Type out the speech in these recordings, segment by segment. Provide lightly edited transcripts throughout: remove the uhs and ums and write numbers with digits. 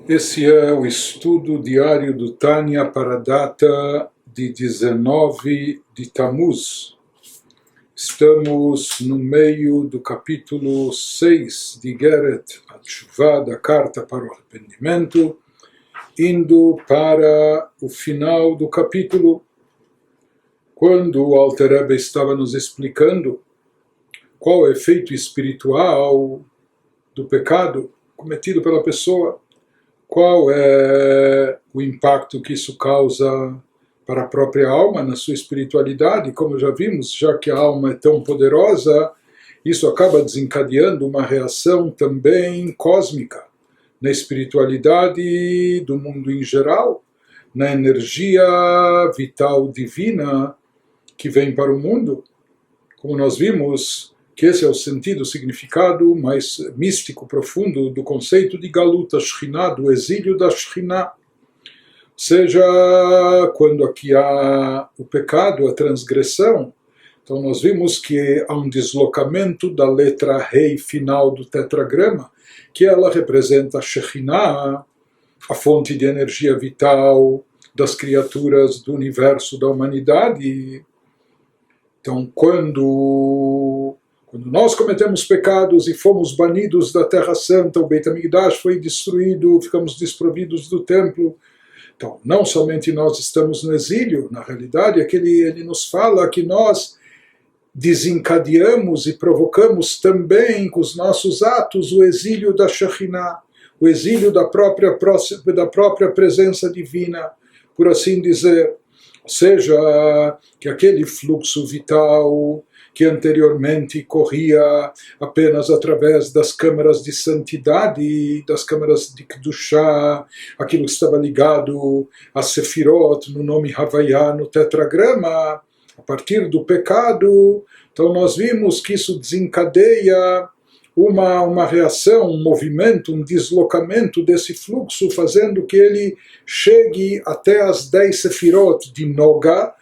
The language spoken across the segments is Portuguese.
Esse é o estudo diário do Tânia para a data de 19 de Tammuz. Estamos no meio do capítulo 6 de Geret Atshuvah, da Carta para o Arrependimento, indo para o final do capítulo, quando o Alter Rebbe estava nos explicando qual é o efeito espiritual do pecado cometido pela pessoa, qual é o impacto que isso causa para a própria alma, na sua espiritualidade. Como já vimos, já que a alma é tão poderosa, isso acaba desencadeando uma reação também cósmica, na espiritualidade do mundo em geral, na energia vital divina que vem para o mundo. Como nós vimos, que esse é o sentido, o significado mais místico, profundo do conceito de Galut, a Shekhinah, do exílio da Shekhinah. Ou seja, quando aqui há o pecado, a transgressão, então nós vimos que há um deslocamento da letra Rei final do tetragrama, que ela representa a Shekhinah, a fonte de energia vital das criaturas do universo, da humanidade. Então, quando nós cometemos pecados e fomos banidos da Terra Santa, o Beit HaMikdash foi destruído, ficamos desprovidos do templo. Então, não somente nós estamos no exílio, na realidade é que ele nos fala que nós desencadeamos e provocamos também com os nossos atos o exílio da Shekhinah, o exílio da própria presença divina, por assim dizer. Ou seja, que aquele fluxo vital que anteriormente corria apenas através das câmaras de santidade, das câmaras de Kedushá, aquilo que estava ligado a Sefirot, no nome Havaiá, no tetragrama, a partir do pecado, então nós vimos que isso desencadeia uma reação, um movimento, um deslocamento desse fluxo, fazendo que ele chegue até as 10 Sefirot de Noga,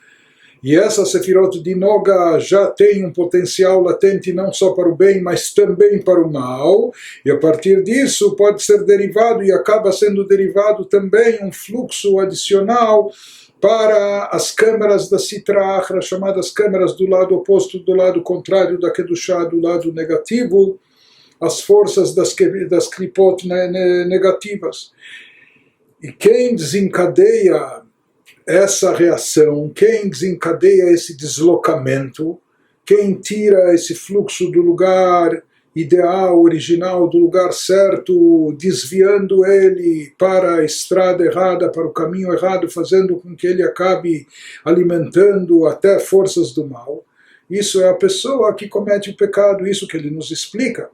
e essa Sefirot de Noga já tem um potencial latente não só para o bem, mas também para o mal, e a partir disso pode ser derivado, e acaba sendo derivado também, um fluxo adicional para as câmaras da Sitra Achra, chamadas câmaras do lado oposto, do lado contrário da Kedushá, do lado negativo, as forças das Klipot negativas. E quem desencadeia essa reação, quem desencadeia esse deslocamento, quem tira esse fluxo do lugar ideal, original, do lugar certo, desviando ele para a estrada errada, para o caminho errado, fazendo com que ele acabe alimentando até forças do mal, isso é a pessoa que comete o pecado, isso que ele nos explica.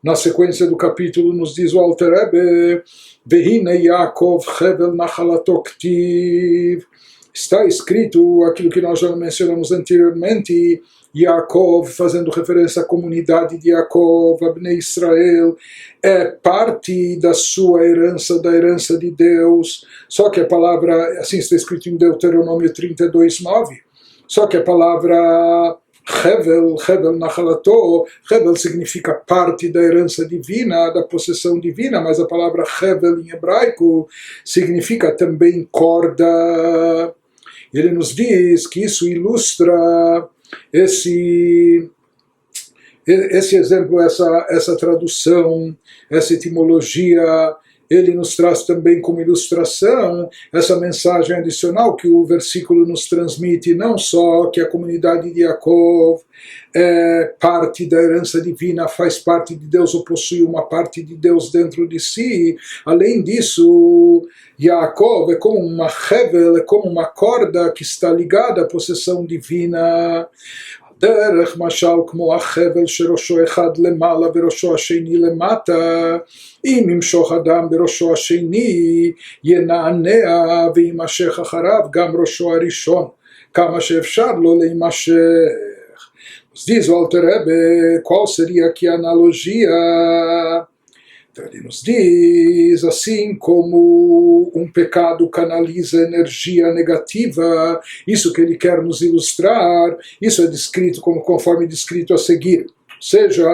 Na sequência do capítulo nos diz o Alter Rebbe, Vehine Yaakov Hevel Nachalato Ktiv. Está escrito aquilo que nós já mencionamos anteriormente, Yaakov, fazendo referência à comunidade de Yaakov, a Bnei Israel, é parte da sua herança, da herança de Deus. Só que a palavra, assim está escrito em Deuteronômio 32:9, só que a palavra Hevel Nachalato, Hevel significa parte da herança divina, da possessão divina, mas a palavra Hevel em hebraico significa também corda. Ele nos diz que isso ilustra esse exemplo, essa tradução, essa etimologia. Ele nos traz também como ilustração essa mensagem adicional que o versículo nos transmite, não só que a comunidade de Yaakov é parte da herança divina, faz parte de Deus ou possui uma parte de Deus dentro de si. Além disso, Yaakov é como uma hevel, é como uma corda que está ligada à possessão divina. דרך משל כמו החבל שראשו אחד למעלה וראשו השני למטה, אם ימשוך אדם בראשו השני ינענע וימשך אחריו גם ראשו הראשון, כמה שאפשר לו להימשך. Diz o Alter Rebbe, qual seria aqui a analogia? Então ele nos diz, assim como um pecado canaliza energia negativa, isso que ele quer nos ilustrar, isso é descrito conforme descrito a seguir. Ou seja,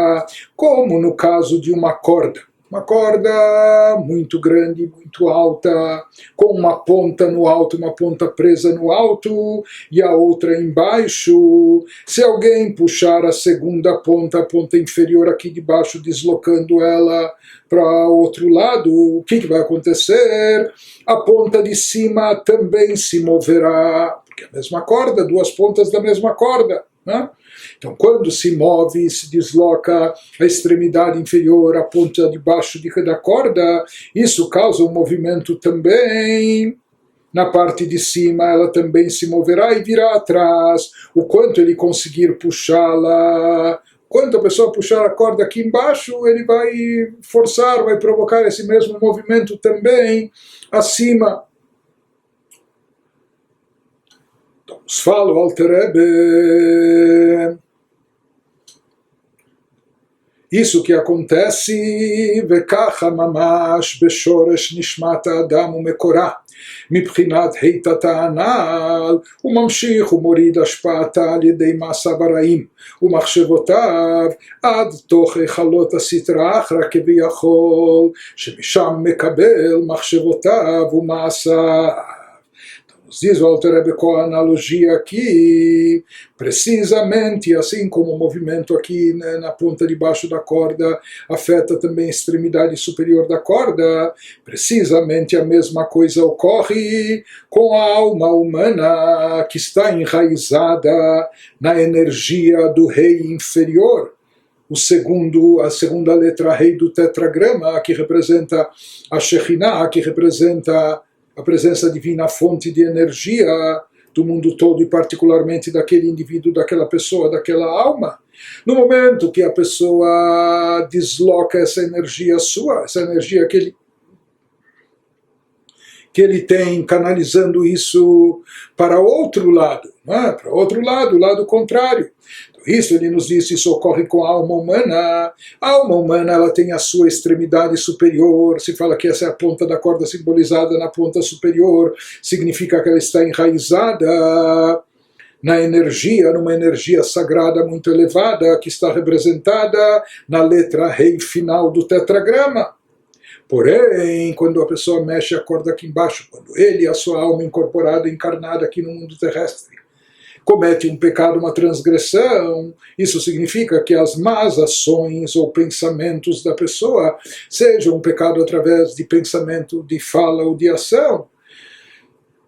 como no caso de uma corda. Uma corda muito grande, muito alta, com uma ponta no alto, uma ponta presa no alto e a outra embaixo. Se alguém puxar a segunda ponta, a ponta inferior aqui de baixo, deslocando ela para o outro lado, o que vai acontecer? A ponta de cima também se moverá, porque é a mesma corda, duas pontas da mesma corda, né? Então, quando se move, se desloca a extremidade inferior, a ponta de baixo da corda, isso causa um movimento também. Na parte de cima, ela também se moverá e virá atrás. O quanto ele conseguir puxá-la, quando a pessoa puxar a corda aqui embaixo, ele vai forçar, vai provocar esse mesmo movimento também acima. Nos fala o Alter Rebbe, isso que acontece, vekacha mamash beshoresh nishmat adam umekorah, מבחינת היתתה הנ"ל, הוא ממשיך ומוריד השפעתה על ידי מעשיו הרעים ומחשבותיו עד תוך היכלות הסטרא אחרא כביכול, שמשם מקבל מחשבותיו ומעשיו. Nos diz o Alter Rebbe com a analogia aqui, precisamente assim como o movimento aqui, né, na ponta de baixo da corda afeta também a extremidade superior da corda, precisamente a mesma coisa ocorre com a alma humana que está enraizada na energia do rei inferior. A segunda letra rei do tetragrama, que representa a Shekhinah, que representa a presença divina, a fonte de energia do mundo todo e particularmente daquele indivíduo, daquela pessoa, daquela alma. No momento que a pessoa desloca essa energia sua, essa energia que ele tem, canalizando isso para outro lado, né? Para outro lado, o lado contrário. Isso ele nos diz, isso ocorre com a alma humana. A alma humana, ela tem a sua extremidade superior, se fala que essa é a ponta da corda simbolizada na ponta superior, significa que ela está enraizada na energia, numa energia sagrada muito elevada, que está representada na letra rei final do tetragrama. Porém, quando a pessoa mexe a corda aqui embaixo, quando ele, a sua alma incorporada, encarnada aqui no mundo terrestre, comete um pecado, uma transgressão, isso significa que as más ações ou pensamentos da pessoa, seja um pecado através de pensamento, de fala ou de ação,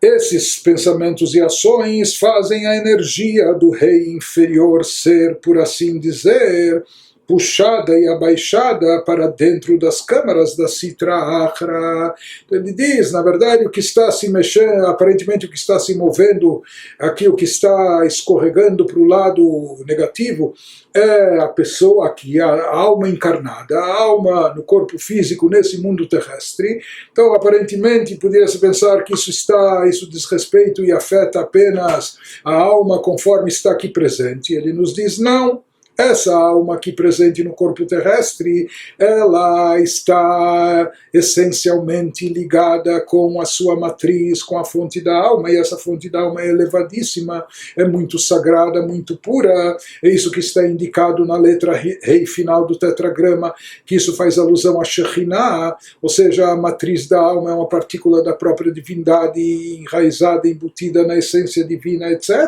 esses pensamentos e ações fazem a energia do rei inferior ser, por assim dizer, puxada e abaixada para dentro das câmaras da Sitra Achra. Ele diz, na verdade, o que está se mexendo, aparentemente o que está se movendo, aqui o que está escorregando para o lado negativo, é a pessoa aqui, a alma encarnada, a alma no corpo físico, nesse mundo terrestre. Então, aparentemente, poderia-se pensar que isso diz respeito e afeta apenas a alma conforme está aqui presente. Ele nos diz, não. Essa alma aqui presente no corpo terrestre, ela está essencialmente ligada com a sua matriz, com a fonte da alma, e essa fonte da alma é elevadíssima, é muito sagrada, muito pura. É isso que está indicado na letra rei final do tetragrama, que isso faz alusão a Shekhinah, ou seja, a matriz da alma é uma partícula da própria divindade enraizada, embutida na essência divina, etc.,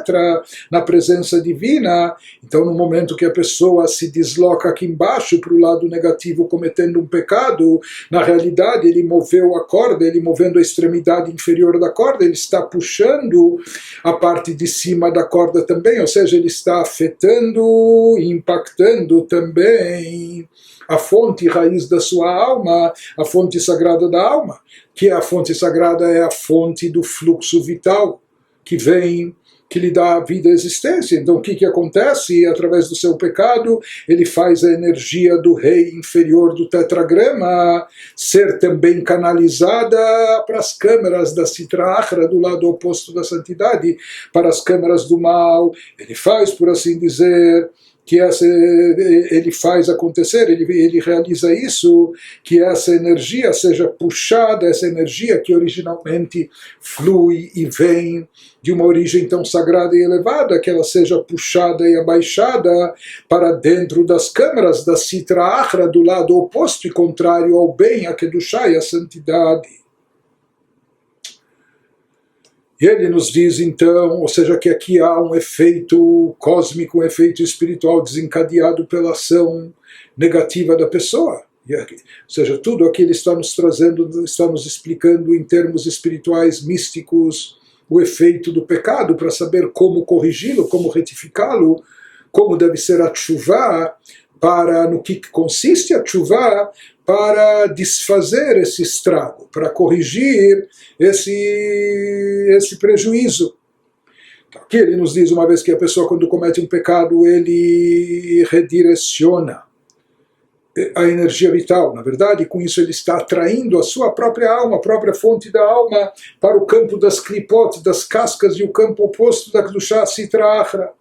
na presença divina. Então, no momento que a pessoa se desloca aqui embaixo para o lado negativo, cometendo um pecado, na realidade ele moveu a corda, ele movendo a extremidade inferior da corda, ele está puxando a parte de cima da corda também, ou seja, ele está afetando, impactando também a fonte raiz da sua alma, a fonte sagrada da alma, que a fonte sagrada é a fonte do fluxo vital, que lhe dá vida à existência. Então o que acontece? Através do seu pecado, ele faz a energia do rei inferior do tetragrama ser também canalizada para as câmaras da Sitra Achra, do lado oposto da santidade, para as câmaras do mal. Ele faz, por assim dizer, ele faz acontecer, ele realiza isso, que essa energia seja puxada, essa energia que originalmente flui e vem de uma origem tão sagrada e elevada, que ela seja puxada e abaixada para dentro das câmaras da Sitra Achra, do lado oposto e contrário ao bem, a Kedushá e a santidade. E ele nos diz então, ou seja, que aqui há um efeito cósmico, um efeito espiritual desencadeado pela ação negativa da pessoa. Ou seja, tudo aqui ele está nos trazendo, está nos explicando em termos espirituais, místicos, o efeito do pecado, para saber como corrigi-lo, como retificá-lo, como deve ser a tchuvá, no que consiste a tchuvá, para desfazer esse estrago, para corrigir esse prejuízo. Então, aqui ele nos diz, uma vez que a pessoa, quando comete um pecado, ele redireciona a energia vital. Na verdade, com isso ele está atraindo a sua própria alma, a própria fonte da alma, para o campo das klipot, das cascas, e o campo oposto da Kedushá Sitra Achra.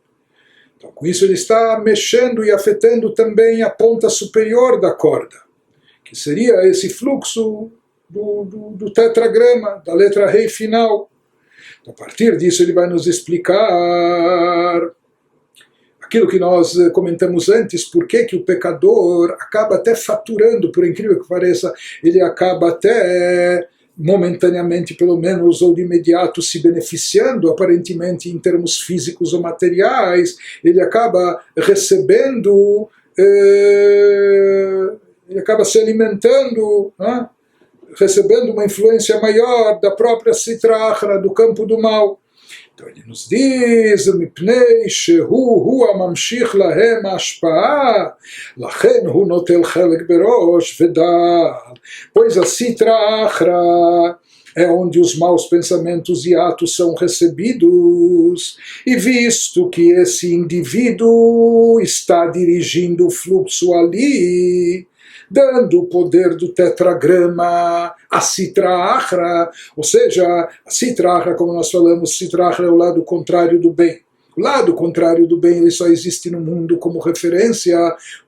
Então, com isso ele está mexendo e afetando também a ponta superior da corda, que seria esse fluxo do tetragrama, da letra rei final. Então, a partir disso ele vai nos explicar aquilo que nós comentamos antes, por que o pecador acaba até faturando, por incrível que pareça, ele acaba até momentaneamente, pelo menos, ou de imediato, se beneficiando, aparentemente em termos físicos ou materiais, ele acaba recebendo, ele acaba se alimentando, né? Recebendo uma influência maior da própria Sitra Achra, do campo do mal. Então ele nos diz, מפני שהוא הממשיך להם ההשפעה, לכן הוא נוטל חלק בראש ודל. Pois a Sitra Achra é onde os maus pensamentos e atos são recebidos, e visto que esse indivíduo está dirigindo o fluxo ali, dando o poder do tetragrama a Sitra Achra, ou seja, a Sitra Achra, como nós falamos, Sitra Achra é o lado contrário do bem. O lado contrário do bem, ele só existe no mundo como referência,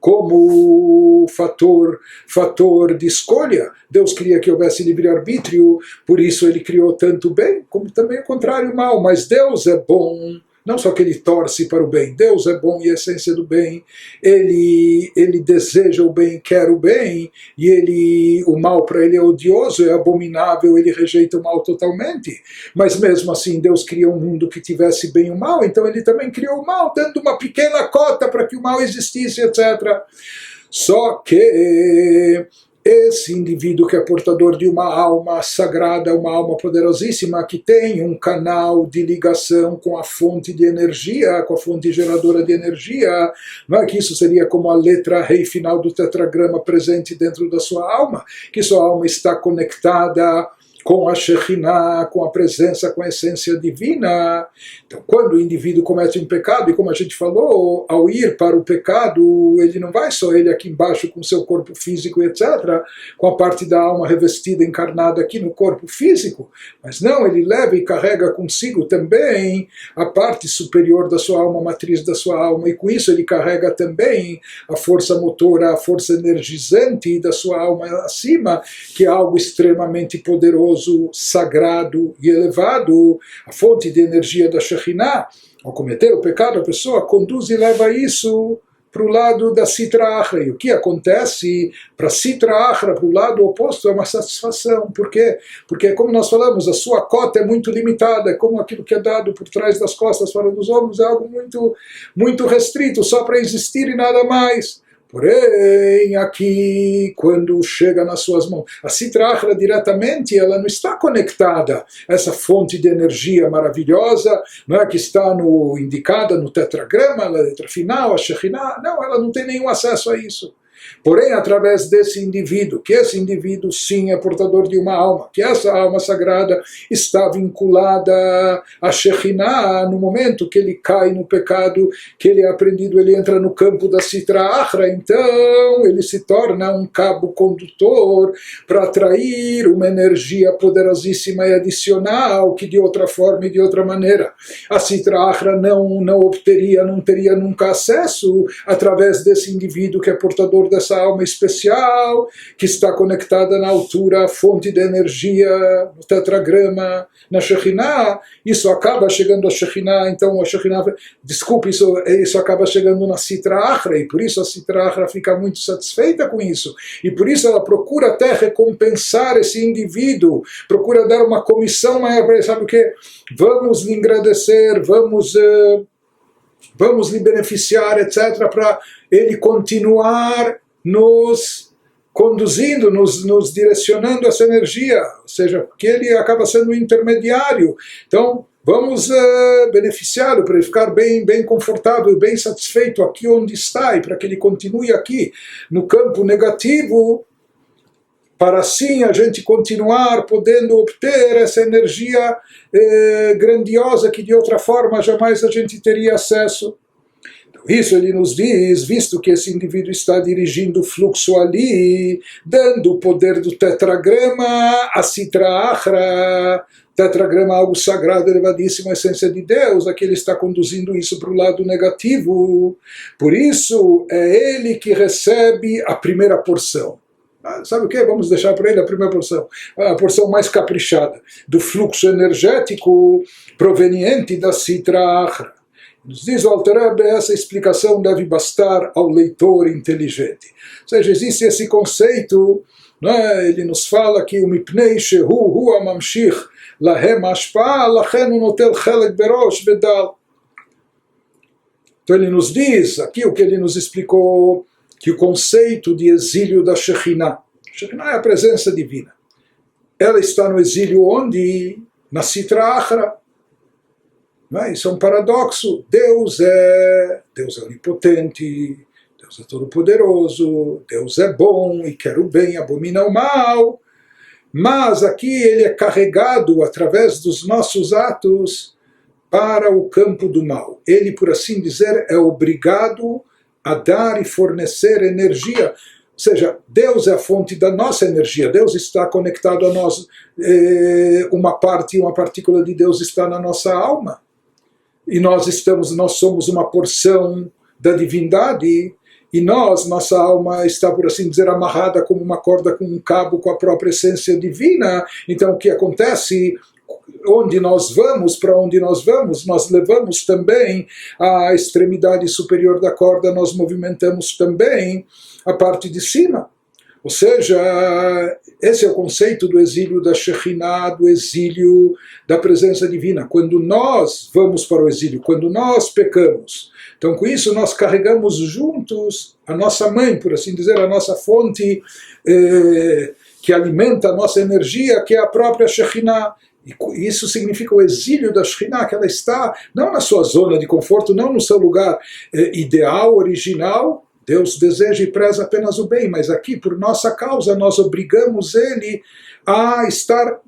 como fator de escolha. Deus queria que houvesse livre-arbítrio, por isso ele criou tanto o bem, como também o contrário, o mal. Mas Deus é bom. Não só que ele torce para o bem, Deus é bom e a essência do bem, ele deseja o bem, quer o bem, e o mal para ele é odioso, é abominável, ele rejeita o mal totalmente. Mas mesmo assim Deus criou um mundo que tivesse bem e o mal, então ele também criou o mal, dando uma pequena cota para que o mal existisse, etc. Só que esse indivíduo que é portador de uma alma sagrada, uma alma poderosíssima, que tem um canal de ligação com a fonte de energia, com a fonte geradora de energia, não é que isso seria como a letra rei final do tetragrama presente dentro da sua alma, que sua alma está conectada com a Shekhinah, com a presença, com a essência divina. Então, quando o indivíduo comete um pecado, e como a gente falou, ao ir para o pecado, ele não vai só ele aqui embaixo com seu corpo físico, etc., com a parte da alma revestida, encarnada aqui no corpo físico, mas não, ele leva e carrega consigo também a parte superior da sua alma, a matriz da sua alma, e com isso ele carrega também a força motora, a força energizante da sua alma acima, que é algo extremamente poderoso, sagrado e elevado, a fonte de energia da Shekhinah. Ao cometer o pecado, a pessoa conduz e leva isso para o lado da Sitra Achra. E o que acontece para a Sitra Achra, para o lado oposto, é uma satisfação. Por quê? Porque, como nós falamos, a sua cota é muito limitada, como aquilo que é dado por trás das costas fora dos ombros é algo muito, muito restrito, só para existir e nada mais. Porém, aqui, quando chega nas suas mãos, a Sitra Achra diretamente, ela não está conectada a essa fonte de energia maravilhosa, não é, que está indicada no tetragrama, na letra final, a Shekhinah. Não, ela não tem nenhum acesso a isso. Porém, através desse indivíduo, que esse indivíduo sim é portador de uma alma, que essa alma sagrada está vinculada a Shekhinah, no momento que ele cai no pecado, que ele é aprendido, ele entra no campo da Sitra Achra, então ele se torna um cabo condutor para atrair uma energia poderosíssima e adicional, que de outra forma e de outra maneira a Sitra Achra não obteria, não teria nunca acesso através desse indivíduo que é portador dessa alma especial, que está conectada na altura, fonte de energia, no tetragrama, na Shekhinah. Isso acaba chegando a Shekhinah, então a Shekhinah, desculpe, isso acaba chegando na Sitra Achra, e por isso a Sitra Achra fica muito satisfeita com isso, e por isso ela procura até recompensar esse indivíduo, procura dar uma comissão maior para ele, sabe o que? Vamos lhe agradecer, vamos lhe beneficiar, etc., para ele continuar nos conduzindo, nos direcionando essa energia, ou seja, porque ele acaba sendo um intermediário. Então, vamos beneficiá-lo para ele ficar bem confortável, bem satisfeito aqui onde está, e para que ele continue aqui no campo negativo, para assim a gente continuar podendo obter essa energia grandiosa que de outra forma jamais a gente teria acesso. Então, isso ele nos diz, visto que esse indivíduo está dirigindo o fluxo ali, dando o poder do tetragrama, a Sitra Achra, tetragrama, algo sagrado, elevadíssimo, a essência de Deus, aqui ele está conduzindo isso para o lado negativo. Por isso é ele que recebe a primeira porção. Sabe o que? Vamos deixar para ele a primeira porção, a porção mais caprichada do fluxo energético proveniente da Sitra Achra. Nos diz o Alter Rebbe, essa explicação deve bastar ao leitor inteligente. Ou seja, existe esse conceito, né? Ele nos fala que o mipnei shehu hu amamshich lahem ashpa lachen unotel chelek berosh bedal. Então ele nos diz, aqui o que ele nos explicou, que o conceito de exílio da Shekhinah, Shekhinah é a presença divina, ela está no exílio onde? Na Sitra Achra. Isso é um paradoxo. Deus é onipotente, Deus é todo-poderoso, Deus é bom e quer o bem, abomina o mal, mas aqui ele é carregado através dos nossos atos para o campo do mal. Ele, por assim dizer, é obrigado a dar e fornecer energia. Ou seja, Deus é a fonte da nossa energia, Deus está conectado a nós, uma partícula de Deus está na nossa alma, e nós somos uma porção da divindade, e nossa alma está, por assim dizer, amarrada como uma corda com um cabo com a própria essência divina. Então o que acontece? Onde nós vamos, para onde nós vamos, nós levamos também a extremidade superior da corda, nós movimentamos também a parte de cima. Ou seja, esse é o conceito do exílio da Shekhinah, do exílio da presença divina. Quando nós vamos para o exílio, quando nós pecamos, então com isso nós carregamos juntos a nossa mãe, por assim dizer, a nossa fonte que alimenta a nossa energia, que é a própria Shekhinah. E isso significa o exílio da Shekhinah, que ela está não na sua zona de conforto, não no seu lugar ideal, original. Deus deseja e preza apenas o bem, mas aqui, por nossa causa, nós obrigamos ele a estar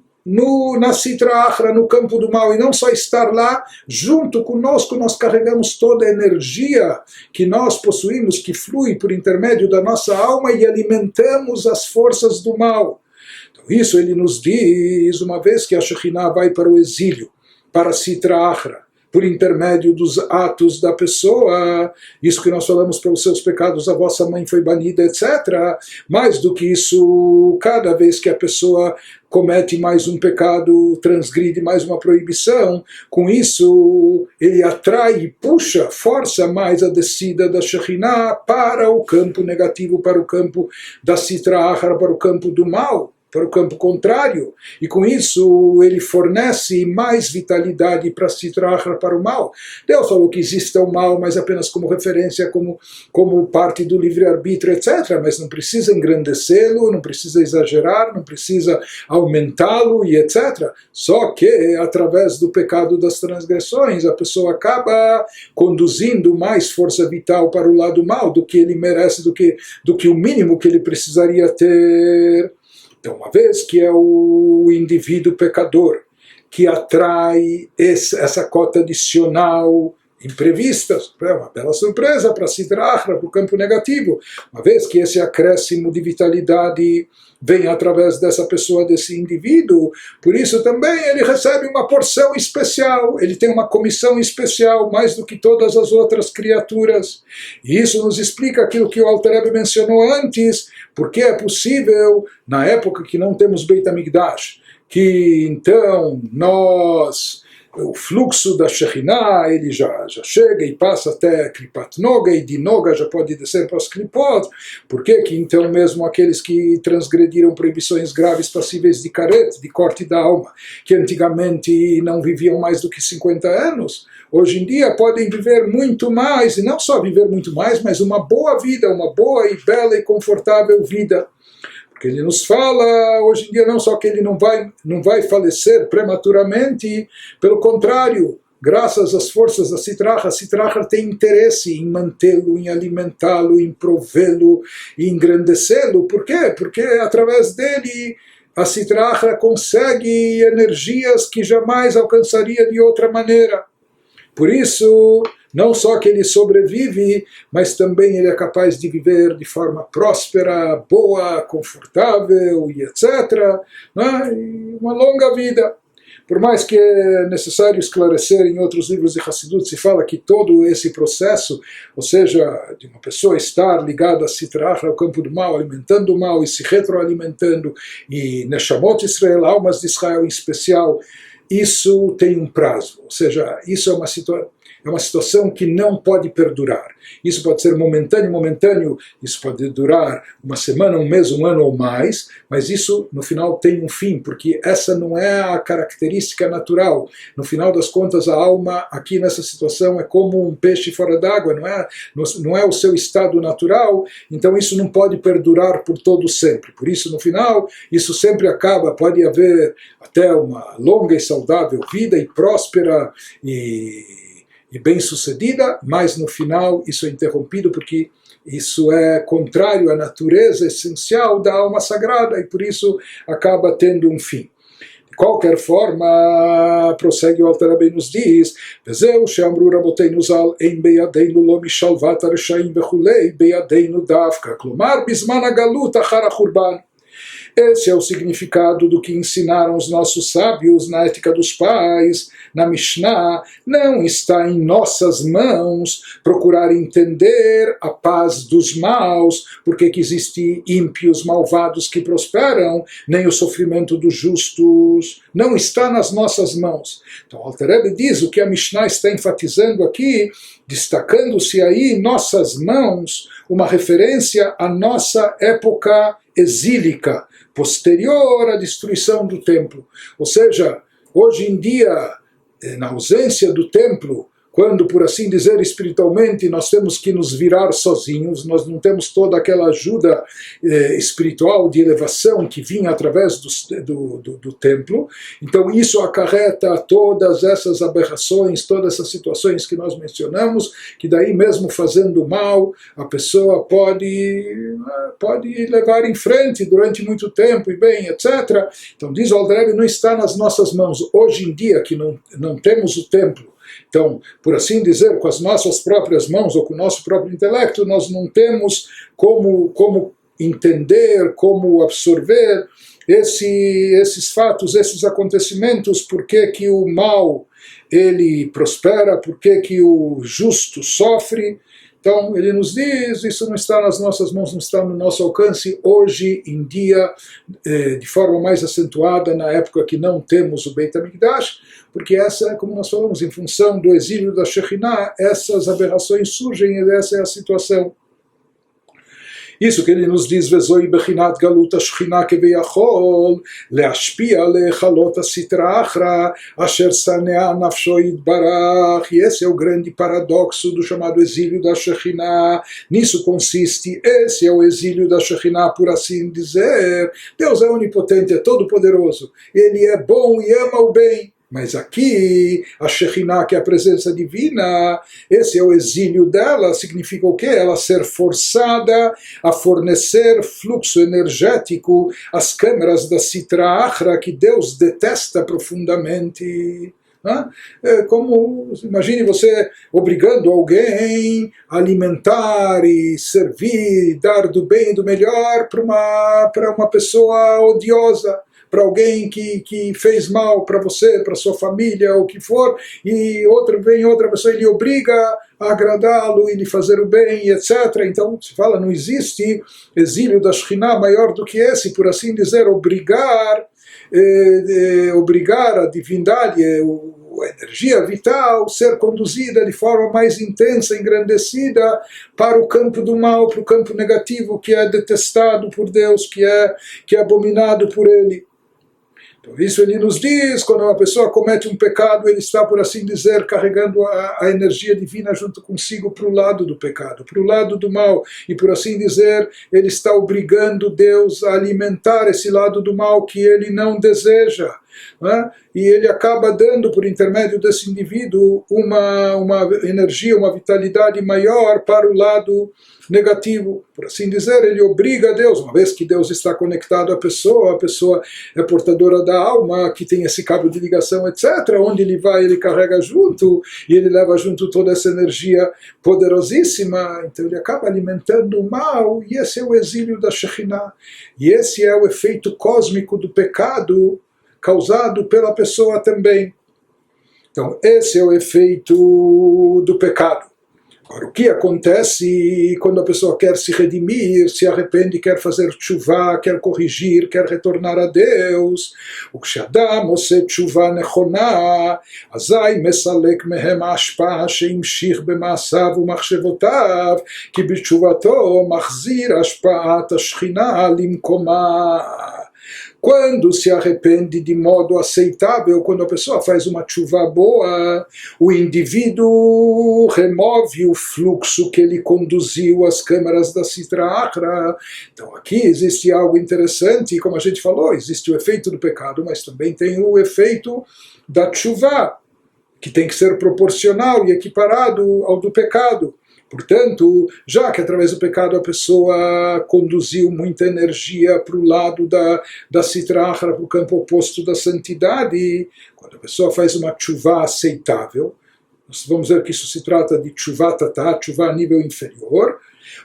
na Sitra Achra, no campo do mal, e não só estar lá, junto conosco nós carregamos toda a energia que nós possuímos, que flui por intermédio da nossa alma, e alimentamos as forças do mal. Então isso ele nos diz, uma vez que a Shekhinah vai para o exílio, para a Sitra Achra, por intermédio dos atos da pessoa, isso que nós falamos, pelos seus pecados a vossa mãe foi banida, etc. Mais do que isso, cada vez que a pessoa comete mais um pecado, transgride mais uma proibição, com isso ele atrai e puxa, força mais a descida da Shekhinah para o campo negativo, para o campo da Sitra Achra, para o campo do mal. para o campo contrário, e com isso ele fornece mais vitalidade para Sitra Achra, para o mal. Deus falou que existe o mal, mas apenas como referência, como parte do livre-arbítrio, etc. Mas não precisa engrandecê-lo, não precisa exagerar, não precisa aumentá-lo e etc. Só que, através do pecado das transgressões, a pessoa acaba conduzindo mais força vital para o lado mal do que ele merece, do que o mínimo que ele precisaria ter. Então, uma vez que é o indivíduo pecador que atrai essa cota adicional imprevista, é uma bela surpresa para Sitra Achra, para o campo negativo, uma vez que esse acréscimo de vitalidade vem através dessa pessoa, desse indivíduo, por isso também ele recebe uma porção especial, ele tem uma comissão especial, mais do que todas as outras criaturas. E isso nos explica aquilo que o Alter Rebbe mencionou antes, porque é possível, na época que não temos Beit HaMikdash, que então o fluxo da Shekhinah ele já chega e passa até Klipat Noga, e de Noga já pode descer para os Klipot. Por que então mesmo aqueles que transgrediram proibições graves passíveis de caret, de corte da alma, que antigamente não viviam mais do que 50 anos, hoje em dia podem viver muito mais, e não só viver muito mais, mas uma boa vida, uma boa e bela e confortável vida. Porque ele nos fala, hoje em dia, não só que ele não vai falecer prematuramente, pelo contrário, graças às forças da Sitra Achra, a Sitra Achra tem interesse em mantê-lo, em alimentá-lo, em provê-lo, em engrandecê-lo. Por quê? Porque através dele a Sitra Achra consegue energias que jamais alcançaria de outra maneira. Por isso, não só que ele sobrevive, mas também ele é capaz de viver de forma próspera, boa, confortável e etc. Né? E uma longa vida. Por mais que é necessário esclarecer, em outros livros de Hassidut se fala que todo esse processo, ou seja, de uma pessoa estar ligada a Sitra Achra, ao campo do mal, alimentando o mal e se retroalimentando, e Neshamot Israel, almas de Israel em especial, isso tem um prazo, ou seja, isso é uma situação que não pode perdurar. Isso pode ser momentâneo, isso pode durar uma semana, um mês, um ano ou mais, mas isso no final tem um fim, porque essa não é a característica natural. No final das contas, a alma aqui nessa situação é como um peixe fora d'água, não é o seu estado natural, então isso não pode perdurar por todo sempre. Por isso, no final, isso sempre acaba, pode haver até uma longa e saudável vida e próspera e bem-sucedida, mas no final isso é interrompido porque isso é contrário à natureza essencial da alma sagrada e por isso acaba tendo um fim. De qualquer forma, prossegue o Alter Rebbe nos diz, וזהו שאמרו רבותינו ז"ל, אין בידינו לא משלוות הרשעים וכולי, בידינו דווקא, כלומר בזמן הגלות אחר החורבן. Esse é o significado do que ensinaram os nossos sábios na Ética dos Pais, na Mishnah. Não está em nossas mãos procurar entender a paz dos maus, porque que existem ímpios malvados que prosperam, nem o sofrimento dos justos. Não está nas nossas mãos. Então, o Alter Rebbe diz o que a Mishnah está enfatizando aqui, destacando-se aí em nossas mãos uma referência à nossa época exílica, posterior à destruição do templo. Ou seja, hoje em dia, na ausência do templo, quando, por assim dizer, espiritualmente, nós temos que nos virar sozinhos, nós não temos toda aquela ajuda espiritual de elevação que vinha através do templo, então isso acarreta todas essas aberrações, todas essas situações que nós mencionamos, que daí mesmo fazendo mal, a pessoa pode levar em frente durante muito tempo, e bem, etc. Então diz o Alter Rebbe, não está nas nossas mãos. Hoje em dia, que não temos o templo, então, por assim dizer, com as nossas próprias mãos ou com o nosso próprio intelecto, nós não temos como entender, como absorver esses fatos, esses acontecimentos, por que o mal ele prospera, por que o justo sofre. Então, ele nos diz, isso não está nas nossas mãos, não está no nosso alcance hoje em dia, de forma mais acentuada, na época que não temos o Beit HaMikdash, porque essa, como nós falamos, em função do exílio da Shekhinah, essas aberrações surgem e essa é a situação. Isso que ele nos diz, vezoi bechinat galut ashchina keveyachol, leashpia lechalot asitra achra, asher sanea nafsho yitbarach. E esse é o grande paradoxo do chamado exílio da Shekhinah. Nisso consiste, esse é o exílio da Shekhinah, por assim dizer. Deus é onipotente, é todo-poderoso. Ele é bom e ama o bem. Mas aqui, a Shekhinah, que é a presença divina, esse é o exílio dela, significa o quê? Ela ser forçada a fornecer fluxo energético às câmeras da Sitra Achra, que Deus detesta profundamente. Como, imagine você obrigando alguém a alimentar e servir, dar do bem e do melhor para uma pessoa odiosa, para alguém que fez mal para você, para sua família, o que for, e vem outra pessoa e lhe obriga a agradá-lo e lhe fazer o bem, etc. Então, se fala, não existe exílio da Shekhinah maior do que esse, por assim dizer, obrigar a divindade, a energia vital, ser conduzida de forma mais intensa, engrandecida para o campo do mal, para o campo negativo, que é detestado por Deus, que é abominado por Ele. Então, isso ele nos diz, quando uma pessoa comete um pecado, ele está, por assim dizer, carregando a energia divina junto consigo para o lado do pecado, para o lado do mal. E, por assim dizer, ele está obrigando Deus a alimentar esse lado do mal que ele não deseja. E ele acaba dando, por intermédio desse indivíduo, uma energia, uma vitalidade maior para o lado negativo. Por assim dizer, ele obriga a Deus, uma vez que Deus está conectado à pessoa, a pessoa é portadora da alma, que tem esse cabo de ligação, etc. Onde ele vai, ele carrega junto, e ele leva junto toda essa energia poderosíssima. Então ele acaba alimentando o mal, e esse é o exílio da Shekhinah. E esse é o efeito cósmico do pecado, causado pela pessoa também. Então, esse é o efeito do pecado. Agora, o que acontece quando a pessoa quer se redimir, se arrepende, quer fazer tshuva, quer corrigir, quer retornar a Deus? O kshe'adam ose tshuva nechona, azai mesalek mehem ha'ashpa'a sheimshich b'ma'asav u'machshevotav, ki b'tshuvato machzir ha'ashpa'at ha'shechina limkoma. Quando se arrepende de modo aceitável, quando a pessoa faz uma chuva boa, o indivíduo remove o fluxo que ele conduziu às câmaras da Sitra Achra. Então aqui existe algo interessante, como a gente falou, existe o efeito do pecado, mas também tem o efeito da chuva, que tem que ser proporcional e equiparado ao do pecado. Portanto, já que através do pecado a pessoa conduziu muita energia para o lado da Sitra Achra, para o campo oposto da santidade, quando a pessoa faz uma tshuva aceitável, nós vamos ver que isso se trata de tshuva tatá, tshuva a nível inferior,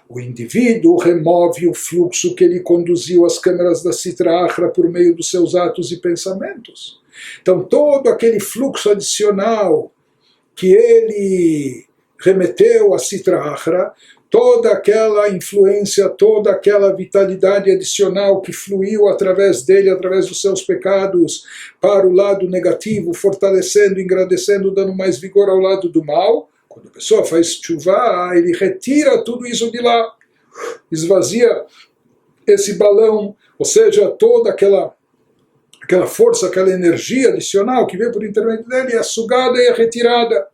o indivíduo remove o fluxo que ele conduziu às câmeras da Sitra Achra por meio dos seus atos e pensamentos. Então, todo aquele fluxo adicional que ele remeteu a Sitra Achra, toda aquela influência, toda aquela vitalidade adicional que fluiu através dele, através dos seus pecados, para o lado negativo, fortalecendo, engrandecendo, dando mais vigor ao lado do mal. Quando a pessoa faz tshuva, ele retira tudo isso de lá, esvazia esse balão, ou seja, toda aquela força, aquela energia adicional que veio por intermédio dele é sugada e é retirada.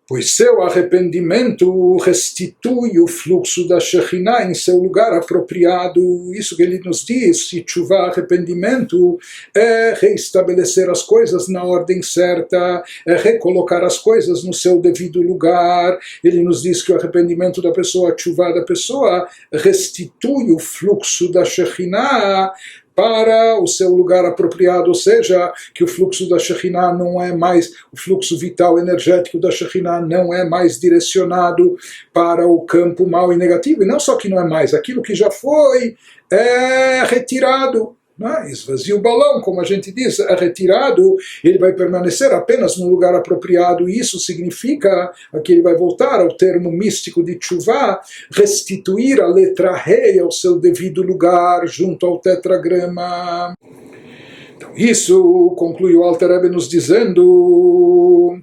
Pois seu arrependimento restitui o fluxo da Shekhinah em seu lugar apropriado. Isso que ele nos diz, se tshuva, arrependimento, é reestabelecer as coisas na ordem certa, é recolocar as coisas no seu devido lugar. Ele nos diz que o arrependimento da pessoa, a tshuva da pessoa, restitui o fluxo da Shekhinah para o seu lugar apropriado, ou seja, que o fluxo da Shekhinah não é mais, o fluxo vital energético da Shekhinah não é mais direcionado para o campo mau e negativo, e não só que não é mais, aquilo que já foi é retirado, esvazia o balão, como a gente diz, é retirado, ele vai permanecer apenas no lugar apropriado, e isso significa que ele vai voltar ao termo místico de tshuva, restituir a letra rei ao seu devido lugar, junto ao tetragrama. Então isso conclui o Alter Rebbe nos dizendo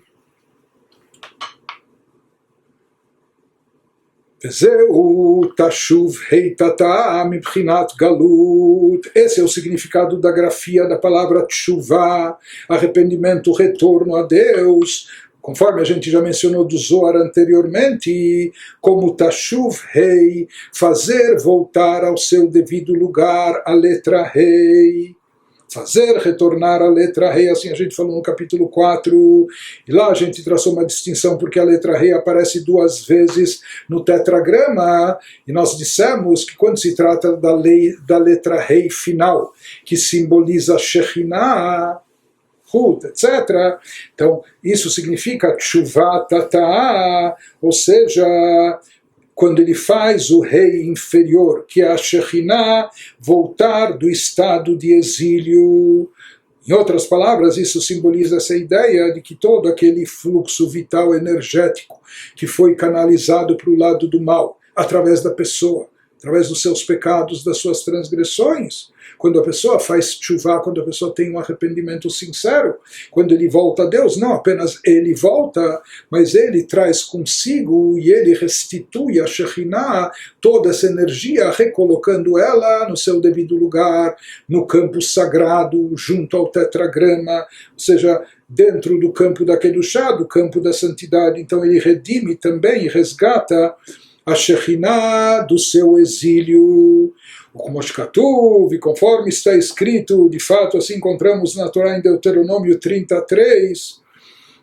וזהו תשוב היטתה מבחינת גלות. Esse é o significado da grafia da palavra tshuva, arrependimento, retorno a Deus, conforme a gente já mencionou do Zohar anteriormente, como tashuv rei, fazer voltar ao seu devido lugar a letra rei. Fazer retornar a letra rei, assim a gente falou no capítulo 4, e lá a gente traçou uma distinção porque a letra rei aparece 2 vezes no tetragrama, e nós dissemos que quando se trata da letra rei final, que simboliza Shekhinah, Hut, etc., então isso significa Tshuva Tata'a, ou seja, quando ele faz o rei inferior, que é a Shekhinah, voltar do estado de exílio. Em outras palavras, isso simboliza essa ideia de que todo aquele fluxo vital energético que foi canalizado para o lado do mal, através da pessoa, através dos seus pecados, das suas transgressões, quando a pessoa faz tshuva, quando a pessoa tem um arrependimento sincero, quando ele volta a Deus, não apenas ele volta, mas ele traz consigo e ele restitui a Shekhinah toda essa energia, recolocando ela no seu devido lugar, no campo sagrado, junto ao tetragrama, ou seja, dentro do campo da Kedushá, do campo da santidade. Então ele redime também, resgata a Shekhinah do seu exílio. Como Shkatuv, conforme está escrito, de fato assim encontramos na Torá em Deuteronômio 33,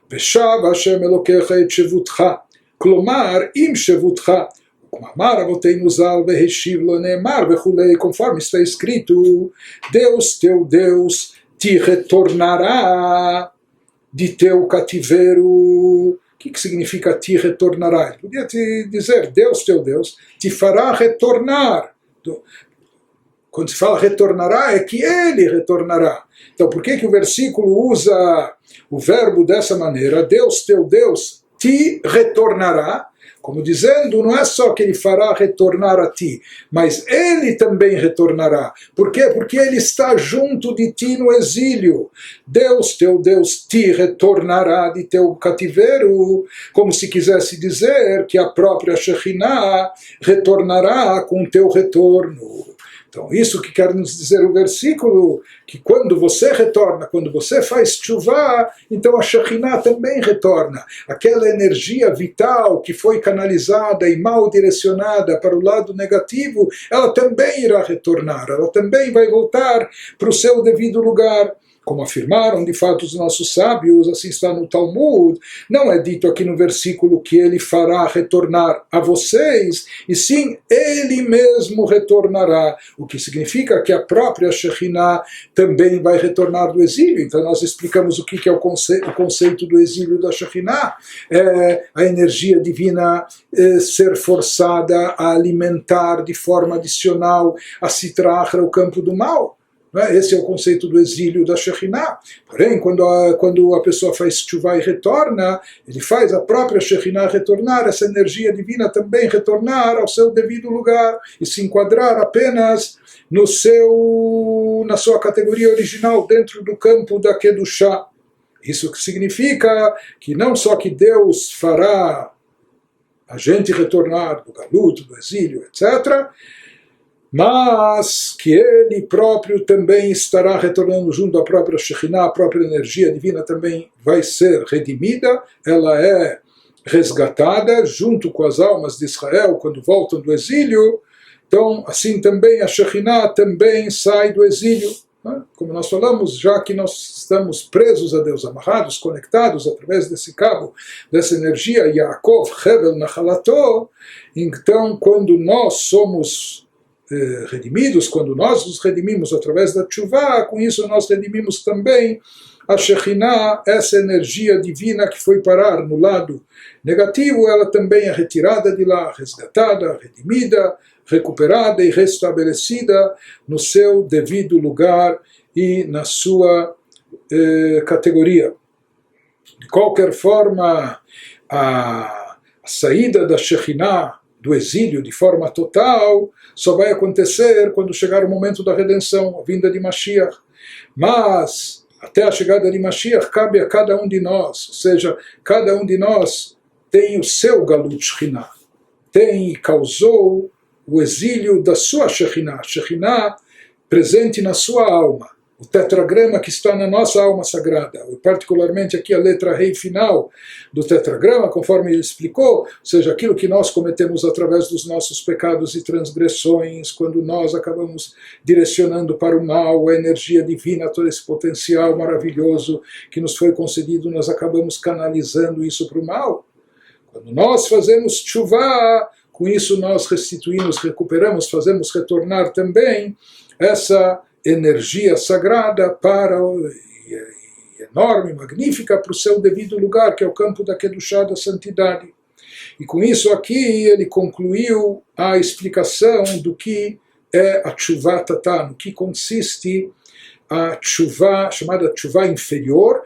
Veshav Hashem Elokecha et Shevutcha, Klomar im Shevutcha, Kumamar Avoteinu Zal Veheshiv Lo Neemar Vechulei, conforme está escrito, Deus teu Deus te retornará de teu cativeiro. O que significa te retornará? Ele podia te dizer, Deus teu Deus te fará retornar. Quando se fala retornará, é que ele retornará. Então, por que o versículo usa o verbo dessa maneira? Deus, teu Deus, te retornará. Como dizendo, não é só que ele fará retornar a ti, mas ele também retornará. Por quê? Porque ele está junto de ti no exílio. Deus, teu Deus, te retornará de teu cativeiro, como se quisesse dizer que a própria Shekhinah retornará com teu retorno. Então, isso que quer nos dizer o versículo, que quando você retorna, quando você faz tshuva, então a Shekhinah também retorna. Aquela energia vital que foi canalizada e mal direcionada para o lado negativo, ela também irá retornar, ela também vai voltar para o seu devido lugar. Como afirmaram de fato os nossos sábios, assim está no Talmud, não é dito aqui no versículo que ele fará retornar a vocês, e sim, ele mesmo retornará, o que significa que a própria Shekhinah também vai retornar do exílio. Então nós explicamos o que é o conceito do exílio da Shekhinah, é a energia divina ser forçada a alimentar de forma adicional a Sitra, o campo do mal. Esse é o conceito do exílio da Shekhinah. Porém, quando a pessoa faz tshuva e retorna, ele faz a própria Shekhinah retornar, essa energia divina também retornar ao seu devido lugar e se enquadrar apenas na sua categoria original, dentro do campo da Kedushá. Isso que significa que não só que Deus fará a gente retornar do galuto, do exílio, etc., mas que ele próprio também estará retornando junto à própria Shekhinah, a própria energia divina também vai ser redimida, ela é resgatada junto com as almas de Israel quando voltam do exílio. Então, assim também a Shekhinah também sai do exílio. Como nós falamos, já que nós estamos presos a Deus, amarrados, conectados através desse cabo, dessa energia, Yaakov, Hevel, Nachalato, então quando nós somos redimidos, quando nós nos redimimos através da tshuva, com isso nós redimimos também a Shekhinah, essa energia divina que foi parar no lado negativo, ela também é retirada de lá, resgatada, redimida, recuperada e restabelecida no seu devido lugar e na sua categoria. De qualquer forma, a saída da Shekhinah do exílio de forma total só vai acontecer quando chegar o momento da redenção, a vinda de Mashiach. Mas até a chegada de Mashiach cabe a cada um de nós, ou seja, cada um de nós tem o seu Galut Shekhinah, tem e causou o exílio da sua Shekhinah presente na sua alma, o tetragrama que está na nossa alma sagrada, particularmente aqui a letra Rei final do tetragrama, conforme ele explicou, ou seja, aquilo que nós cometemos através dos nossos pecados e transgressões, quando nós acabamos direcionando para o mal, a energia divina, todo esse potencial maravilhoso que nos foi concedido, nós acabamos canalizando isso para o mal. Quando nós fazemos tshuva, com isso nós restituímos, recuperamos, fazemos retornar também essa energia sagrada para enorme, magnífica, para o seu devido lugar, que é o campo da Kedushá, da santidade. E com isso aqui ele concluiu a explicação do que é a tshuva tatá, no que consiste a tshuva, chamada tshuva inferior,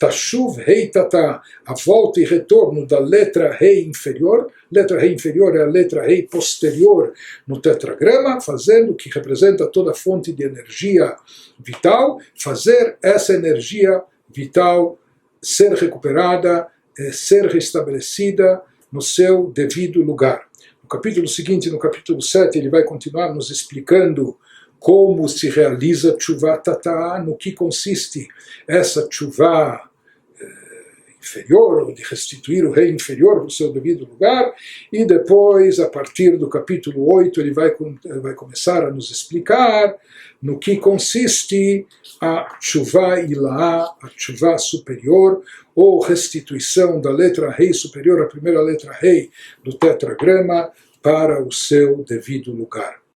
Tashuv Rei Tatá, a volta e retorno da letra Rei inferior. Letra Rei inferior é a letra Rei posterior no tetragrama, fazendo, que representa toda a fonte de energia vital, fazer essa energia vital ser recuperada, ser restabelecida no seu devido lugar. No capítulo seguinte, no capítulo 7, ele vai continuar nos explicando como se realiza tshuva tatá, no que consiste essa tshuva inferior, ou de restituir o rei inferior para o seu devido lugar, e depois, a partir do capítulo 8, ele vai começar a nos explicar no que consiste a tshuva ilá, a tshuva superior, ou restituição da letra rei superior, a primeira letra rei do tetragrama, para o seu devido lugar.